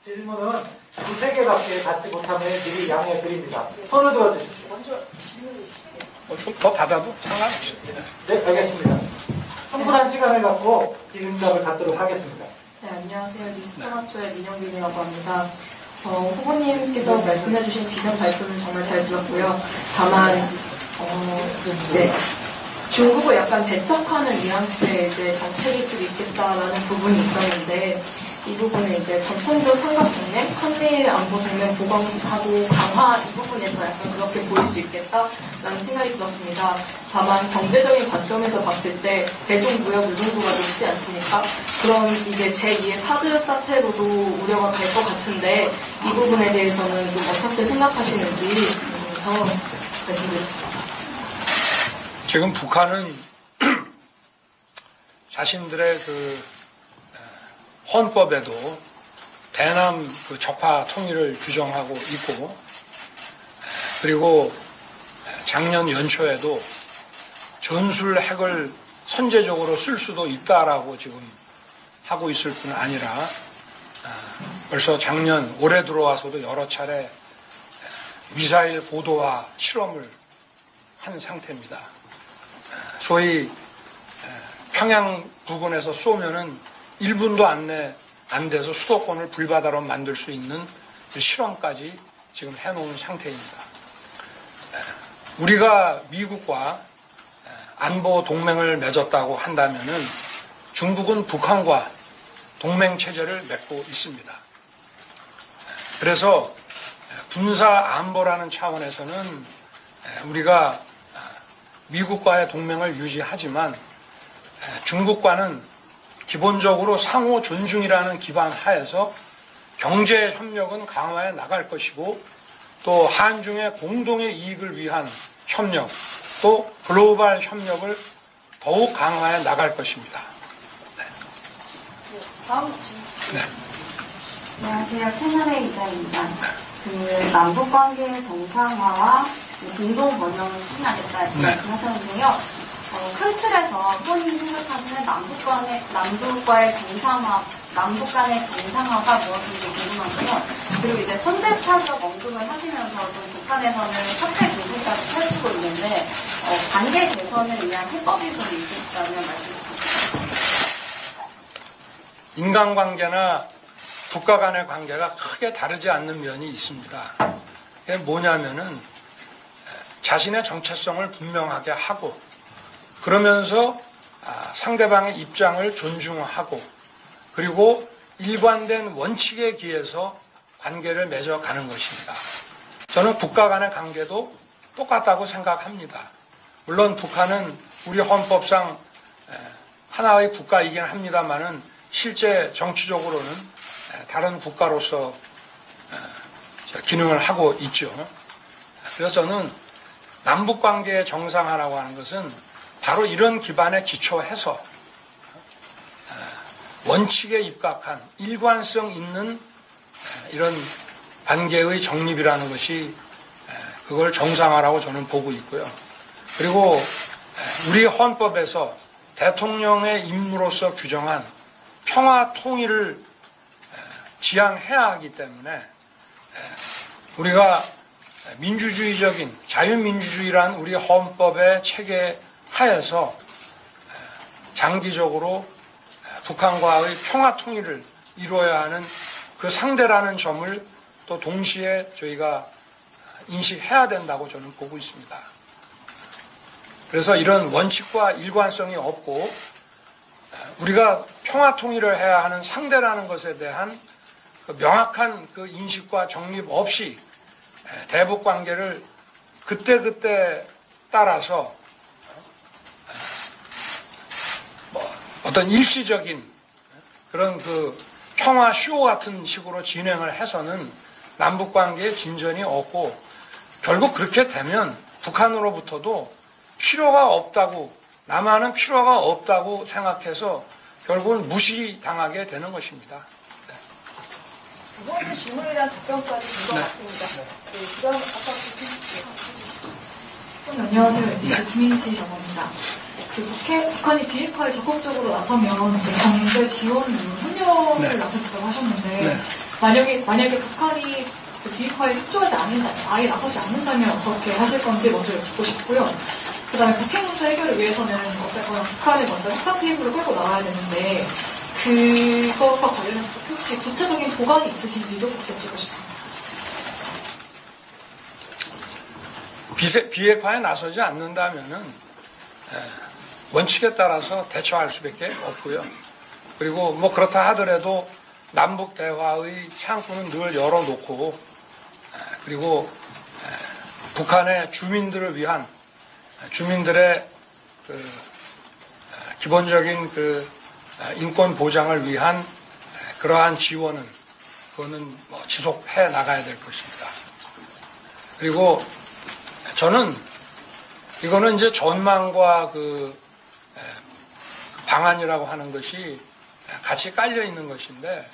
질문은 두세 개밖에 받지 못하면 미리 양해해 드립니다. 손을 들어 주십시오. 먼저 질문을 좀 더 받아도 상관없어요. 네, 알겠습니다. 충분한 시간을 갖고 질문답을 갖도록 하겠습니다. 네, 안녕하세요. 뉴스토마토의 민영빈이라고 합니다. 후보님께서 말씀해주신 비전 발표는 정말 잘 들었고요. 다만 이제 중국을 약간 배척하는 뉘앙스의 이제 정책일 수도 있겠다라는 부분이 있었는데 이 부분은 이제 전통적 삼각동맹, 한미일 안보 동맹 보강하고 강화 이 부분에서 약간 그렇게 보일 수 있겠다라는 생각이 들었습니다. 다만 경제적인 관점에서 봤을 때 대중무역 의존도가 높지 않습니까? 그럼 이제 제2의 사드 사태로도 우려가 갈 것 같은데 이 부분에 대해서는 좀 어떻게 생각하시는지 그래서 말씀드렸습니다. 지금 북한은 자신들의 그 헌법에도 대남 그 적화 통일을 규정하고 있고, 그리고 작년 연초에도 전술 핵을 선제적으로 쓸 수도 있다라고 지금 하고 있을 뿐 아니라 벌써 작년 올해 들어와서도 여러 차례 미사일 고도화 실험을 한 상태입니다. 소위 평양 부근에서 쏘면은 1분도 안 돼서 수도권을 불바다로 만들 수 있는 실험까지 지금 해놓은 상태입니다. 우리가 미국과 안보 동맹을 맺었다고 한다면은 중국은 북한과 동맹 체제를 맺고 있습니다. 그래서 군사 안보라는 차원에서는 우리가 미국과의 동맹을 유지하지만 중국과는 기본적으로 상호 존중이라는 기반 하에서 경제 협력은 강화해 나갈 것이고, 또 한중의 공동의 이익을 위한 협력, 또 글로벌 협력을 더욱 강화해 나갈 것입니다. 네. 다음 질문. 네. 안녕하세요. 채널의 이다입니다. 그 남북관계 정상화와 공동 번영을 추진하겠다 이렇게 말씀하셨는데요. 큰 틀에서 후보님이 생각하시는 남북과의 정상화, 남북 간의 정상화가 무엇인지 궁금하고요. 그리고 이제 선제타격 언급을 하시면서 좀 북한에서는 사태 분석까지 펼치고 있는데 관계 개선을 위한 해법 기술이 있으시다면 말씀 주세요. 인간관계나 국가 간의 관계가 크게 다르지 않는 면이 있습니다. 그게 뭐냐면은 자신의 정체성을 분명하게 하고, 그러면서 상대방의 입장을 존중하고, 그리고 일관된 원칙에 기해서 관계를 맺어가는 것입니다. 저는 국가 간의 관계도 똑같다고 생각합니다. 물론 북한은 우리 헌법상 하나의 국가이긴 합니다만은 실제 정치적으로는 다른 국가로서 기능을 하고 있죠. 그래서 저는 남북관계의 정상화라고 하는 것은 바로 이런 기반에 기초해서 원칙에 입각한 일관성 있는 이런 관계의 정립이라는 것이 그걸 정상화라고 저는 보고 있고요. 그리고 우리 헌법에서 대통령의 임무로서 규정한 평화 통일을 지향해야 하기 때문에 우리가 민주주의적인 자유민주주의란 우리 헌법의 체계 하에서 장기적으로 북한과의 평화 통일을 이루어야 하는 그 상대라는 점을 또 동시에 저희가 인식해야 된다고 저는 보고 있습니다. 그래서 이런 원칙과 일관성이 없고 우리가 평화 통일을 해야 하는 상대라는 것에 대한 그 명확한 그 인식과 정립 없이 대북 관계를 그때그때 따라서 어떤 일시적인 그런 그 평화 쇼 같은 식으로 진행을 해서는 남북 관계에 진전이 없고, 결국 그렇게 되면 북한으로부터도 필요가 없다고, 남한은 필요가 없다고 생각해서 결국은 무시당하게 되는 것입니다. 네. 두 번째 질문에 대한 답변까지 된 것 같습니다. 네, 그다음 아까 안녕하세요. 김인지라고 합니다. 북한이 비핵화에 적극적으로 나서면 이제 경제 지원 협력을 나서겠다고 하셨는데 만약에 북한이 그 비핵화에 협조하지 않는다면, 아예 나서지 않는다면 어떻게 하실 건지 먼저 여쭙고 싶고요. 그 다음에 북핵 문제 해결을 위해서는 어쨌거나 북한을 먼저 협상 테이블로 끌고 나와야 되는데, 그것과 관련해서 혹시 구체적인 보관이 있으신지도 혹시 여쭙고 싶습니다. 비핵화에 나서지 않는다면은 원칙에 따라서 대처할 수밖에 없고요. 그리고 뭐 그렇다 하더라도 남북 대화의 창구는 늘 열어놓고, 그리고 북한의 주민들을 위한 주민들의 그 기본적인 그 인권 보장을 위한 그러한 지원은 그거는 뭐 지속해 나가야 될 것입니다. 그리고 저는 이거는 이제 전망과 그 방안이라고 하는 것이 같이 깔려 있는 것인데,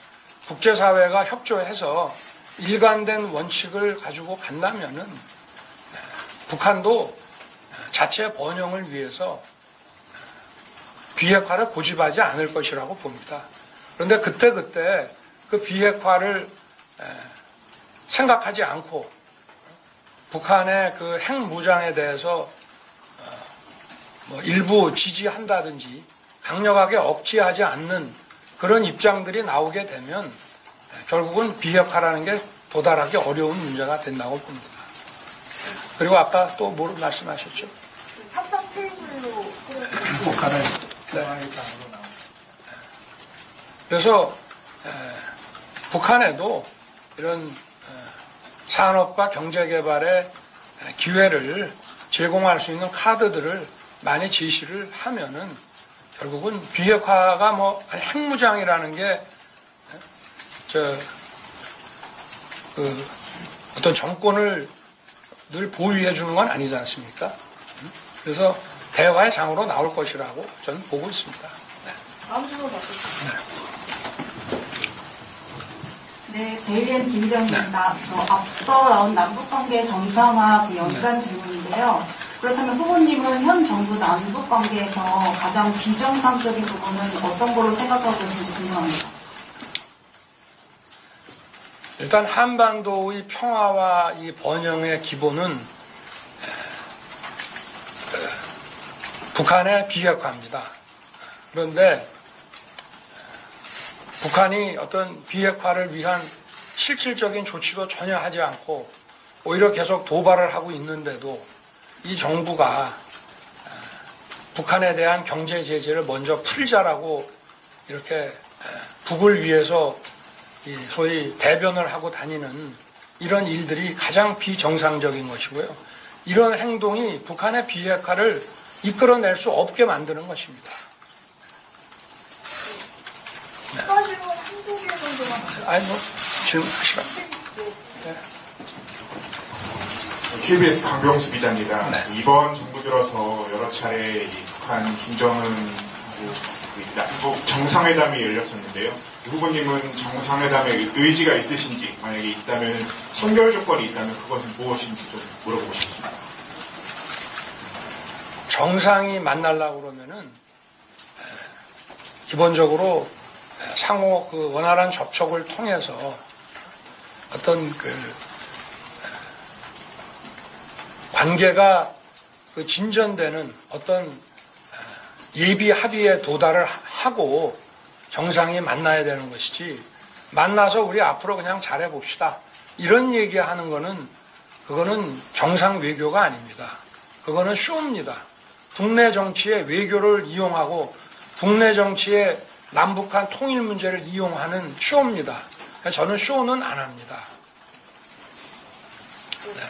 국제사회가 협조해서 일관된 원칙을 가지고 간다면은 북한도 자체 번영을 위해서 비핵화를 고집하지 않을 것이라고 봅니다. 그런데 그때 그 비핵화를 생각하지 않고 북한의 그 핵무장에 대해서 뭐 일부 지지한다든지 강력하게 억제하지 않는 그런 입장들이 나오게 되면 결국은 비핵화라는 게 도달하기 어려운 문제가 된다고 봅니다. 그리고 아까 또 뭘 말씀하셨죠? 협상 테이블로 북한을 대화의 장으로 나옵니다. 그래서 북한에도 이런 산업과 경제개발의 기회를 제공할 수 있는 카드들을 많이 제시를 하면은 결국은 비핵화가 뭐 핵무장이라는 게 어떤 정권을 늘 보유해 주는 건 아니지 않습니까? 그래서 대화의 장으로 나올 것이라고 저는 보고 있습니다. 다음 질문 받겠습니다. 네, 데일리엔 김정입니다. 앞서 나온 남북관계 정상화 연관 질문인데요. 그렇다면 후보님은 현 정부 남북관계에서 가장 비정상적인 부분은 어떤 거로 생각하고 계신지 궁금합니다. 일단 한반도의 평화와 이 번영의 기본은 북한의 비핵화입니다. 그런데 북한이 어떤 비핵화를 위한 실질적인 조치도 전혀 하지 않고 오히려 계속 도발을 하고 있는데도 이 정부가 북한에 대한 경제 제재를 먼저 풀자라고 이렇게 북을 위해서 소위 대변을 하고 다니는 이런 일들이 가장 비정상적인 것이고요. 이런 행동이 북한의 비핵화를 이끌어낼 수 없게 만드는 것입니다. 네. 아니, 뭐, 질문하시라. 네. KBS 강병수 기자입니다. 네. 이번 정부 들어서 여러 차례 이 북한 김정은하고 남북 정상회담이 열렸었는데요. 후보님은 정상회담에 의지가 있으신지, 만약에 있다면 선결 조건이 있다면 그것은 무엇인지 좀 물어보고 싶습니다. 정상이 만나려고 그러면은 기본적으로 상호 그 원활한 접촉을 통해서 어떤 그 관계가 그 진전되는 어떤 예비 합의에 도달을 하고 정상이 만나야 되는 것이지, 만나서 우리 앞으로 그냥 잘해봅시다 이런 얘기하는 거는 그거는 정상 외교가 아닙니다. 그거는 쇼입니다. 국내 정치의 외교를 이용하고 국내 정치의 남북한 통일 문제를 이용하는 쇼입니다. 저는 쇼는 안 합니다. 네.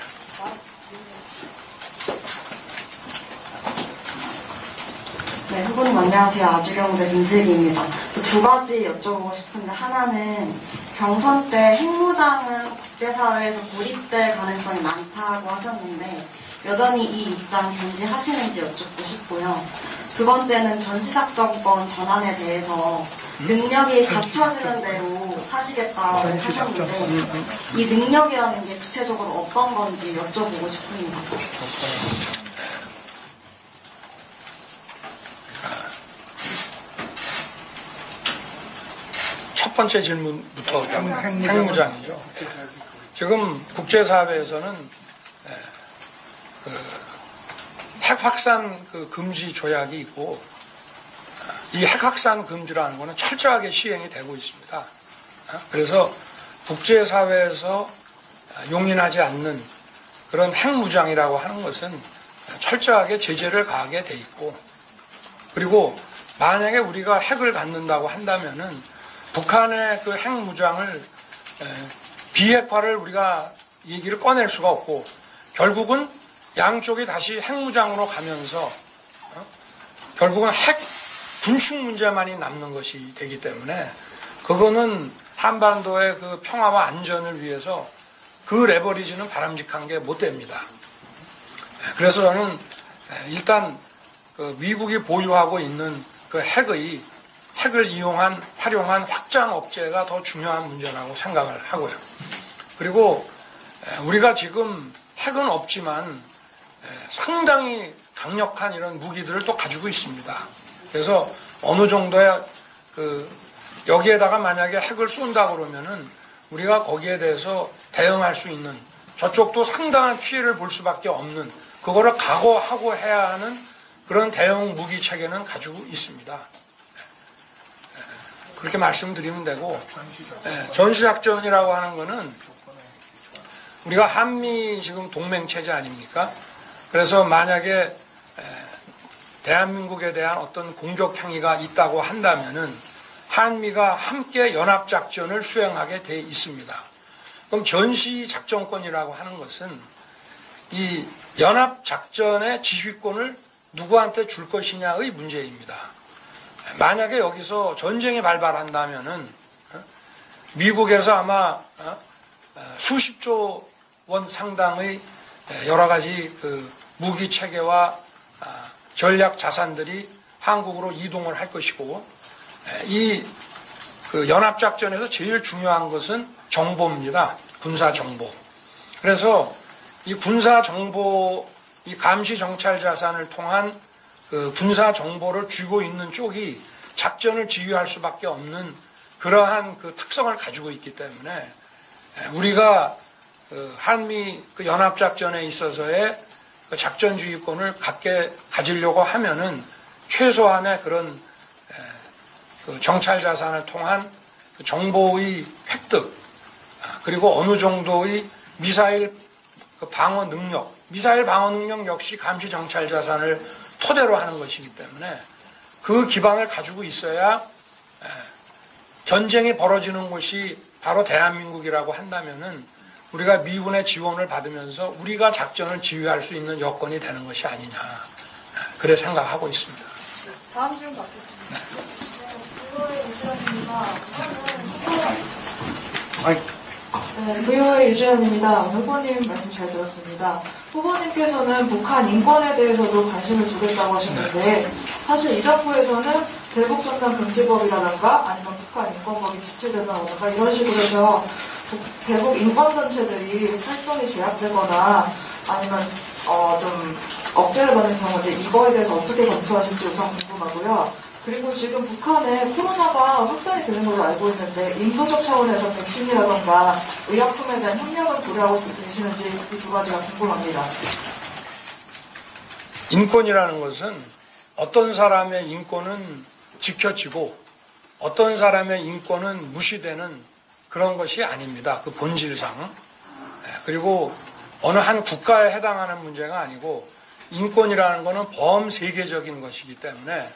네, 후보님 안녕하세요. 아주경제 민슬기입니다. 또 두 가지 여쭤보고 싶은데, 하나는 경선 때 핵무장은 국제사회에서 고립될 가능성이 많다고 하셨는데 여전히 이 입장 견지하시는지 여쭙고 싶고요. 두 번째는 전시작전권 전환에 대해서 능력이 갖춰지는 대로 하시겠다고 하셨는데 이 능력이라는 게 구체적으로 어떤 건지 여쭤보고 싶습니다. 첫 번째 질문부터 핵무장이죠. 지금 국제사회에서는 핵 확산 금지 조약이 있고 이 핵 확산 금지라는 것은 철저하게 시행이 되고 있습니다. 그래서 국제사회에서 용인하지 않는 그런 핵무장이라고 하는 것은 철저하게 제재를 가하게 돼 있고, 그리고 만약에 우리가 핵을 갖는다고 한다면은 북한의 그 핵무장을 비핵화를 우리가 얘기를 꺼낼 수가 없고, 결국은 양쪽이 다시 핵무장으로 가면서 결국은 핵 군축 문제만이 남는 것이 되기 때문에 그거는 한반도의 그 평화와 안전을 위해서 그 레버리지는 바람직한 게 못 됩니다. 그래서 저는 일단 그 미국이 보유하고 있는 그 핵을 활용한 확장 억제가 더 중요한 문제라고 생각을 하고요. 그리고 우리가 지금 핵은 없지만 상당히 강력한 이런 무기들을 또 가지고 있습니다. 그래서 어느 정도의 여기에다가 만약에 핵을 쏜다 그러면은 우리가 거기에 대해서 대응할 수 있는, 저쪽도 상당한 피해를 볼 수밖에 없는, 그거를 각오하고 해야 하는 그런 대응 무기 체계는 가지고 있습니다. 그렇게 말씀드리면 되고, 전시작전이라고 하는 거는 우리가 한미 지금 동맹체제 아닙니까? 그래서 만약에 대한민국에 대한 어떤 공격 행위가 있다고 한다면은 한미가 함께 연합작전을 수행하게 돼 있습니다. 그럼 전시작전권이라고 하는 것은 이 연합작전의 지휘권을 누구한테 줄 것이냐의 문제입니다. 만약에 여기서 전쟁이 발발한다면은 미국에서 아마 수십조 원 상당의 여러 가지 그 무기 체계와 전략 자산들이 한국으로 이동을 할 것이고, 이 그 연합작전에서 제일 중요한 것은 정보입니다. 군사 정보. 그래서 이 군사 정보, 이 감시 정찰 자산을 통한 그 군사 정보를 쥐고 있는 쪽이 작전을 지휘할 수밖에 없는 그러한 그 특성을 가지고 있기 때문에 우리가 그 한미 그 연합작전에 있어서의 그 작전주의권을 가지려고 하면은 최소한의 그런 그 정찰 자산을 통한 그 정보의 획득, 그리고 어느 정도의 미사일 방어 능력, 미사일 방어 능력 역시 감시 정찰 자산을 토대로 하는 것이기 때문에 그 기반을 가지고 있어야 전쟁이 벌어지는 곳이 바로 대한민국이라고 한다면은 우리가 미군의 지원을 받으면서 우리가 작전을 지휘할 수 있는 여건이 되는 것이 아니냐, 그래 생각하고 있습니다. 다음 질문 받겠습니다. VOA 유주연입니다. 오늘 후보님 말씀 잘 들었습니다. 후보님께서는 북한 인권에 대해서도 관심을 두겠다고 하셨는데, 사실 이 정부에서는 대북전단금지법이라든가 아니면 북한 인권법이 지체된다든가 이런 식으로 해서 대북 인권단체들이 활동이 제약되거나 아니면 좀 억제를 받는 경우인데, 이거에 대해서 어떻게 검토하실지 우선 궁금하고요. 그리고 지금 북한에 코로나가 확산이 되는 걸로 알고 있는데, 인도적 차원에서 백신이라던가 의약품에 대한 협력을 고려하고 계시는지 이 두 가지가 궁금합니다. 인권이라는 것은 어떤 사람의 인권은 지켜지고 어떤 사람의 인권은 무시되는 그런 것이 아닙니다. 그 본질상. 그리고 어느 한 국가에 해당하는 문제가 아니고, 인권이라는 것은 범세계적인 것이기 때문에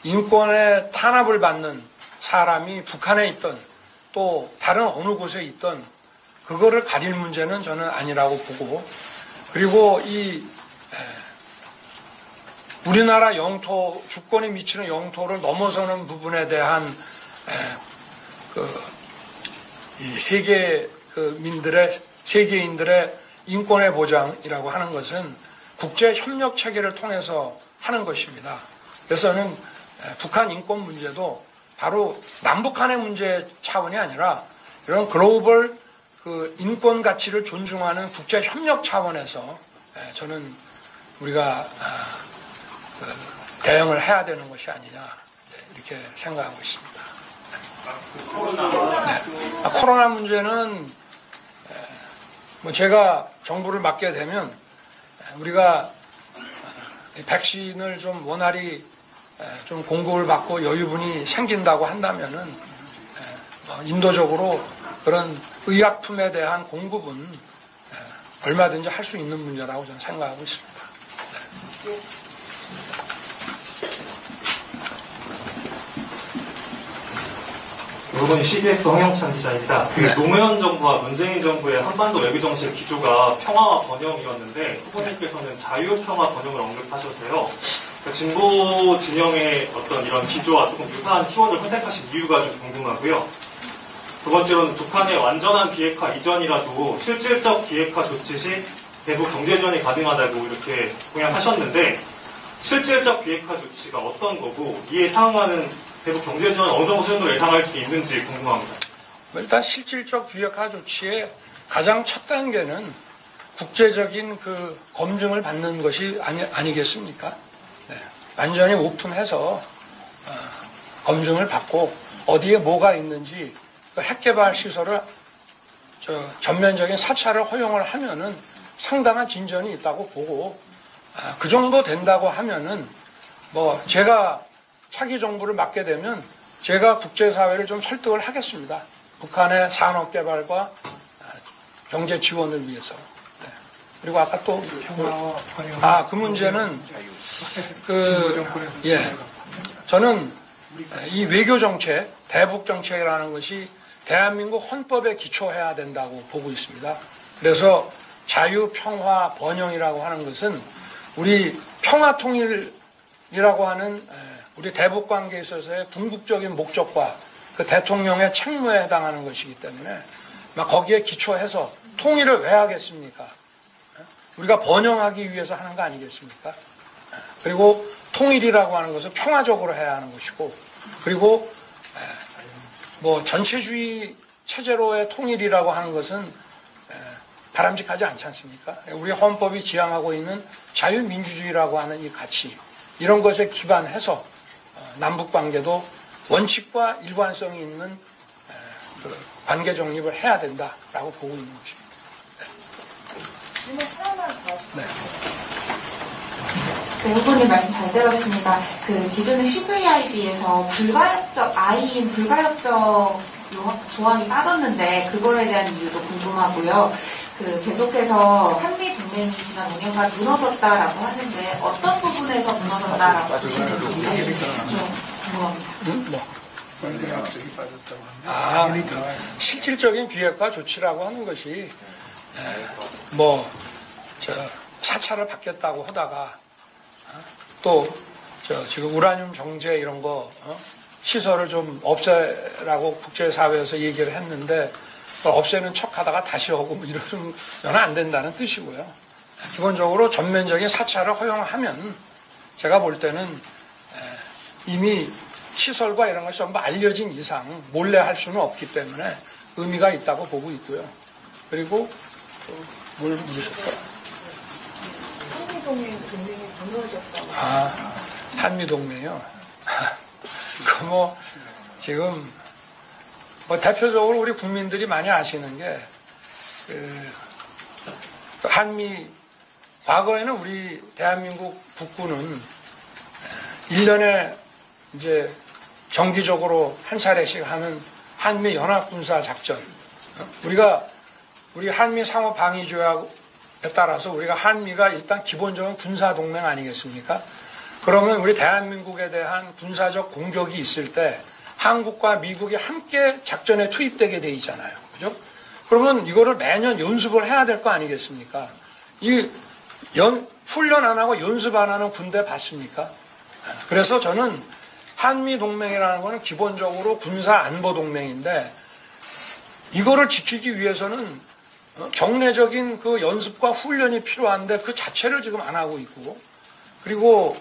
인권의 탄압을 받는 사람이 북한에 있던 또 다른 어느 곳에 있던 그거를 가릴 문제는 저는 아니라고 보고, 그리고 이 우리나라 영토, 주권이 미치는 영토를 넘어서는 부분에 대한 이 세계인들의 인권의 보장이라고 하는 것은 국제 협력 체계를 통해서 하는 것입니다. 그래서 저는 북한 인권 문제도 바로 남북한의 문제 차원이 아니라 이런 글로벌 그 인권 가치를 존중하는 국제 협력 차원에서 저는 우리가 대응을 해야 되는 것이 아니냐, 이렇게 생각하고 있습니다. 코로나 문제는 뭐 제가 정부를 맡게 되면 우리가 백신을 좀 원활히 좀 공급을 받고 여유분이 생긴다고 한다면은 인도적으로 그런 의약품에 대한 공급은 얼마든지 할 수 있는 문제라고 저는 생각하고 있습니다. 여러분 CBS 황영찬 기자입니다. 노무현 정부와 문재인 정부의 한반도 외교 정책 기조가 평화와 번영이었는데 후보님께서는 자유평화 번영을 언급하셔서요. 진보 진영의 어떤 이런 기조와 조금 유사한 키워드를 선택하신 이유가 좀 궁금하고요. 두 번째로는 북한의 완전한 비핵화 이전이라도 실질적 비핵화 조치 시 대북 경제 지원이 가능하다고 이렇게 공약하셨는데 실질적 비핵화 조치가 어떤 거고 이에 상응하는 대북 경제 지원 어느 정도 수준으로 예상할 수 있는지 궁금합니다. 일단 실질적 비핵화 조치의 가장 첫 단계는 국제적인 그 검증을 받는 것이 아니겠습니까? 네. 완전히 오픈해서 검증을 받고 어디에 뭐가 있는지 그 핵개발 시설을 전면적인 사찰을 허용을 하면은 상당한 진전이 있다고 보고 그 정도 된다고 하면은 뭐 제가 차기 정부를 맡게 되면 제가 국제사회를 좀 설득을 하겠습니다. 북한의 산업개발과 경제 지원을 위해서. 네. 그리고 아까 또 그 문제는 저는 이 외교 정책, 대북 정책이라는 것이 대한민국 헌법에 기초해야 된다고 보고 있습니다. 그래서 자유, 평화, 번영이라고 하는 것은 우리 평화 통일이라고 하는 우리 대북 관계에 있어서의 궁극적인 목적과 그 대통령의 책무에 해당하는 것이기 때문에 거기에 기초해서 통일을 왜 하겠습니까? 우리가 번영하기 위해서 하는 거 아니겠습니까? 그리고 통일이라고 하는 것은 평화적으로 해야 하는 것이고 그리고 뭐 전체주의 체제로의 통일이라고 하는 것은 바람직하지 않지 않습니까? 우리 헌법이 지향하고 있는 자유민주주의라고 하는 이 가치 이런 것에 기반해서 남북관계도 원칙과 일관성이 있는 그 관계 정립을 해야 된다라고 보고 있는 것입니다. 네. 네, 후보님 말씀 잘 들었습니다. 그 기존의 CVIB에서 아이인 불가역적 조항이 빠졌는데 그거에 대한 이유도 궁금하고요. 그 계속해서 한미 동맹이 지난 5년간 무너졌다라고 하는데 어떤 부분에서 무너졌다라고 보시는지 좀 궁금합니다. 실질적인 비핵화 조치라고 하는 것이 사찰을 받겠다고 하다가 또 지금 우라늄 정제 이런 거 시설을 좀 없애라고 국제사회에서 얘기를 했는데 없애는 척하다가 다시 하고 이러면 안 된다는 뜻이고요. 기본적으로 전면적인 사찰을 허용하면 제가 볼 때는 이미 시설과 이런 것이 전부 알려진 이상 몰래 할 수는 없기 때문에 의미가 있다고 보고 있고요. 그리고 뭘 물으셨어요? 한미동맹이 무너졌다고. 한미동맹이요? 지금 대표적으로 우리 국민들이 많이 아시는 게 한미 과거에는 우리 대한민국 국군은 1년에 이제 정기적으로 한 차례씩 하는 한미 연합군사작전 우리 한미 상호방위조약에 따라서 우리가 한미가 일단 기본적인 군사동맹 아니겠습니까? 그러면 우리 대한민국에 대한 군사적 공격이 있을 때 한국과 미국이 함께 작전에 투입되게 돼 있잖아요. 그죠? 그러면 이거를 매년 연습을 해야 될 거 아니겠습니까? 훈련 안 하고 연습 안 하는 군대 봤습니까? 그래서 저는 한미 동맹이라는 거는 기본적으로 군사 안보 동맹인데 이거를 지키기 위해서는 정례적인 그 연습과 훈련이 필요한데 그 자체를 지금 안 하고 있고 그리고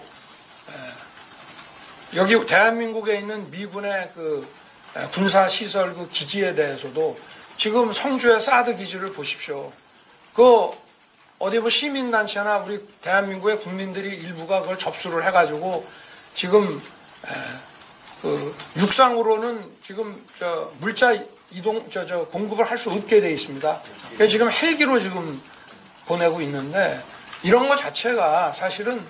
여기 대한민국에 있는 미군의 그 군사시설 그 기지에 대해서도 지금 성주의 사드 기지를 보십시오. 어디 시민단체나 우리 대한민국의 국민들이 일부가 그걸 접수를 해가지고 지금 그 육상으로는 지금 물자 이동 공급을 할 수 없게 돼 있습니다. 그래서 지금 헬기로 지금 보내고 있는데 이런 것 자체가 사실은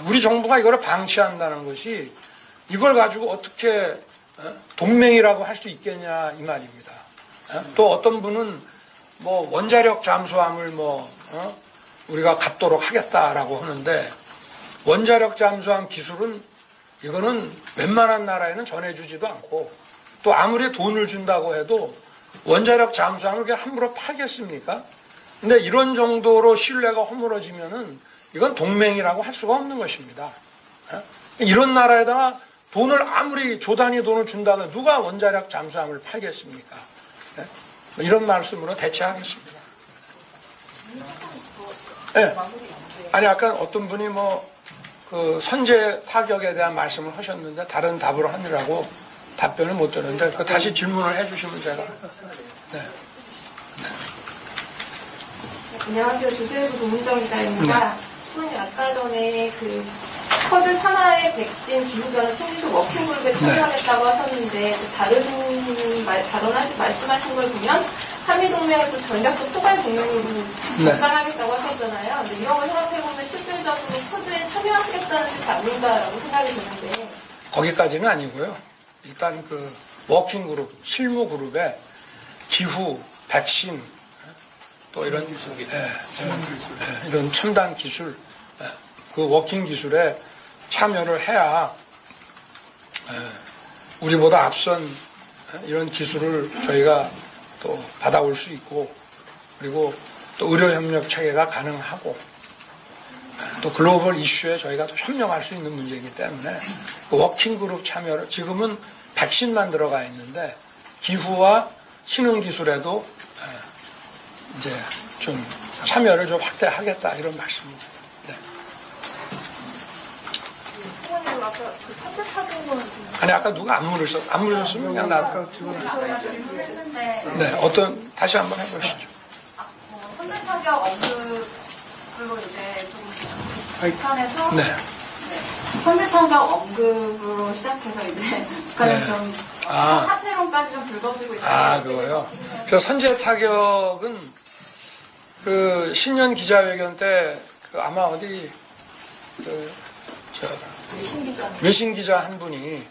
우리 정부가 이걸 방치한다는 것이 이걸 가지고 어떻게 동맹이라고 할 수 있겠냐 이 말입니다. 또 어떤 분은 뭐 원자력 잠수함을 우리가 갖도록 하겠다라고 하는데 원자력 잠수함 기술은 이거는 웬만한 나라에는 전해주지도 않고 또 아무리 돈을 준다고 해도 원자력 잠수함을 그냥 함부로 팔겠습니까? 근데 이런 정도로 신뢰가 허물어지면은 이건 동맹이라고 할 수가 없는 것입니다. 이런 나라에다가 돈을 아무리 조단위 돈을 준다고 누가 원자력 잠수함을 팔겠습니까? 이런 말씀으로 대체하겠습니다. 네. 아니 아까 어떤 분이 그 선제 타격에 대한 말씀을 하셨는데 다른 답으로 하느라고 답변을 못 들었는데 다시 질문을 해주시면 제가. 네. 안녕하세요. 조세일보 도문정 기자입니다. 후보님 아까 전에 그 쿼드 산하의 백신 기후변화 청진소 워킹그룹에 참여하겠다고 하셨는데 말씀하신 걸 보면 한미동맹을 또 전략적 포괄 동맹으로 발전하겠다고 하셨잖아요. 근데 이런 걸 생각해보면 실질적으로 쿼드에 참여하시겠다는 뜻이 아닌가라고 생각이 드는데 거기까지는 아니고요. 일단 그 워킹그룹, 실무그룹에 기후, 백신 또 이런 이런 첨단 기술, 그 워킹 기술에 참여를 해야 우리보다 앞선 이런 기술을 저희가 또 받아올 수 있고 그리고 또 의료협력 체계가 가능하고 또 글로벌 이슈에 저희가 또 협력할 수 있는 문제이기 때문에 그 워킹그룹 참여를 지금은 백신만 들어가 있는데 기후와 신흥기술에도 이제 좀 참여를 좀 확대하겠다 이런 말씀입니다. 네. 후보님 아까 그 선제 타격은 아니 아까 누가 안 물으셨으면 그냥 나. 네, 어떤 다시 한번 해보시죠. 선제 타격 언급으로 이제 좀 북한에서 네. 선제 타격 언급으로 시작해서 이제 북한에서 좀 사태론까지 좀 불거지고 있다. 그거요. 그래서 선제 타격은 그 신년 기자회견 때 그 아마 어디 외신 기자 한 분이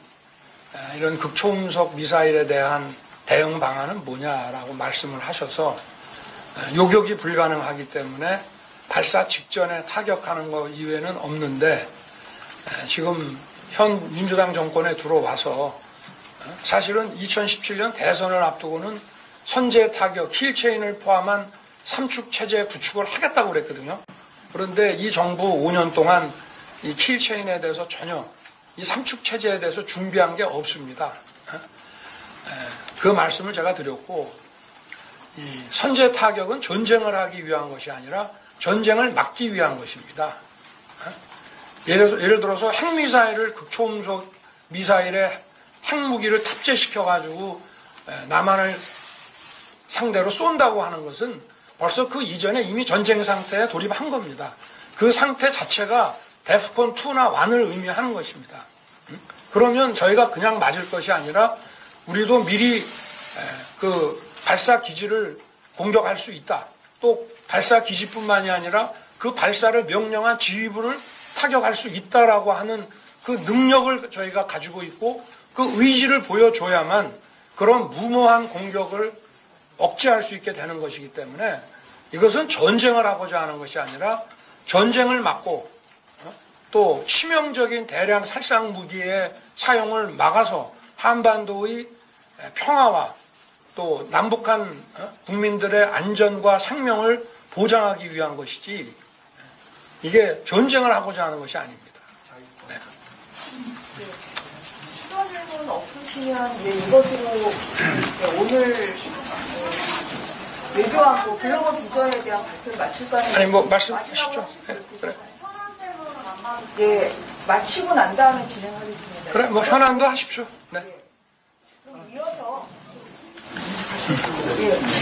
이런 극초음속 미사일에 대한 대응 방안은 뭐냐라고 말씀을 하셔서 요격이 불가능하기 때문에 발사 직전에 타격하는 거 이외에는 없는데 지금 현 민주당 정권에 들어와서 사실은 2017년 대선을 앞두고는 선제 타격, 킬체인을 포함한 삼축 체제 구축을 하겠다고 그랬거든요. 그런데 이 정부 5년 동안 이 킬체인에 대해서 전혀 이 삼축 체제에 대해서 준비한 게 없습니다. 그 말씀을 제가 드렸고 이 선제 타격은 전쟁을 하기 위한 것이 아니라 전쟁을 막기 위한 것입니다. 예를 들어서 핵미사일을 극초음속 미사일에 핵무기를 탑재시켜가지고 남한을 상대로 쏜다고 하는 것은 벌써 그 이전에 이미 전쟁 상태에 돌입한 겁니다. 그 상태 자체가 데프콘 2나 1을 의미하는 것입니다. 그러면 저희가 그냥 맞을 것이 아니라 우리도 미리 그 발사 기지를 공격할 수 있다. 또 발사 기지뿐만이 아니라 그 발사를 명령한 지휘부를 타격할 수 있다라고 하는 그 능력을 저희가 가지고 있고 그 의지를 보여줘야만 그런 무모한 공격을 억제할 수 있게 되는 것이기 때문에 이것은 전쟁을 하고자 하는 것이 아니라 전쟁을 막고 또 치명적인 대량 살상 무기의 사용을 막아서 한반도의 평화와 또 남북한 국민들의 안전과 생명을 보장하기 위한 것이지 이게 전쟁을 하고자 하는 것이 아닙니다. 네. 추가 질문 없으시면 이것으로 오늘 외교하고 글로벌 비전에 대한 발표를 마칠까요? 아니 뭐 말씀하시죠. 네, 그래. 예, 마치고 난 다음에 진행하겠습니다. 그래 뭐 현안도 하십시오. 네. 그럼 이어서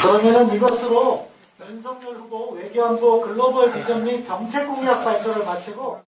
그러면은 이것으로 윤석열 후보 외교안보 글로벌 비전 및 정책 공약 발표를 마치고